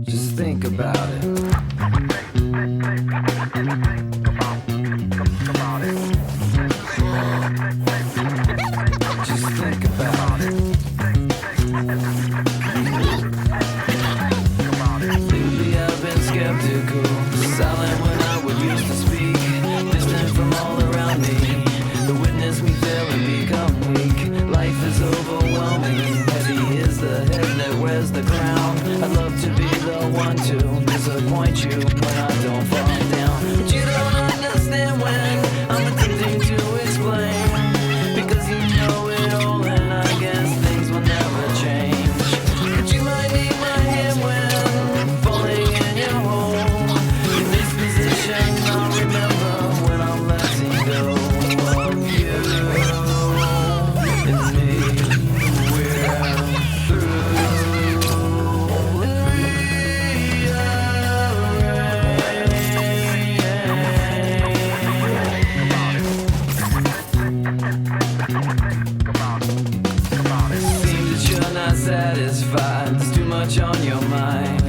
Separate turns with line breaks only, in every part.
Just think about it. Just think about it. Lately I've been skeptical, silent when I would used to speak, distant from all around me. The witness me fail and become weak. Life is overwhelming, heavy is the head that wears the crown. I'd love to be the one to disappoint you when I don't fall down. But you don't understand when I'm attempting to explain, because you know it all and I guess things will never change. But you might need my hand when falling in your hole. In this position I'll remember when I'm letting go of you and me. We're satisfied, there's too much on your mind.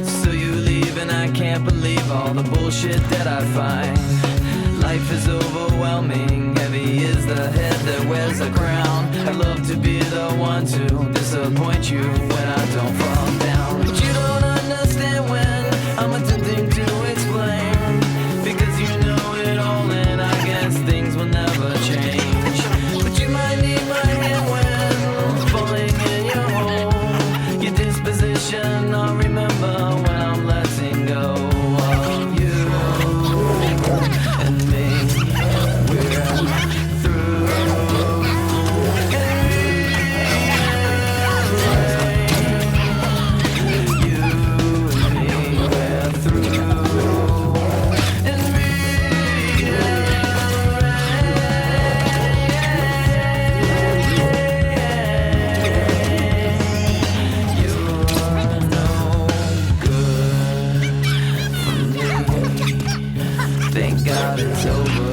So you leave and I can't believe all the bullshit that I find. Life is overwhelming, heavy is the head that wears the crown. I'd love to be the one to disappoint you when I don't fall down. But you don't understand when I'm attempting to explain, because you know it all and I guess things will never change. But you might need my hand when falling in your hole. Your disposition I'll remember when I'm letting go of you and me. We're through. You and me, we're through. And you're no good for me. Thank God it's over.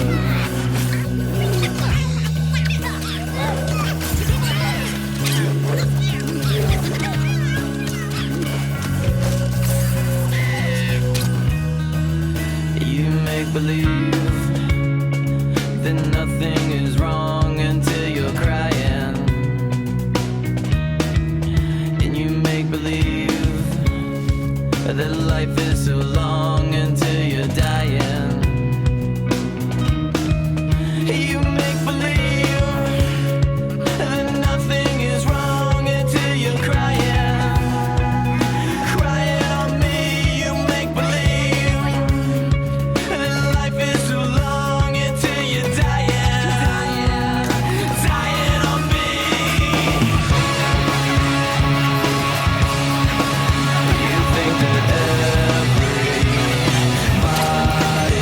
You make believe that nothing is wrong until you're crying, and you make believe that life is so long until you're dying. You make believe that nothing is wrong until you're crying, crying on me. You make believe that life is so long until you're dying, dying on me. You think that everybody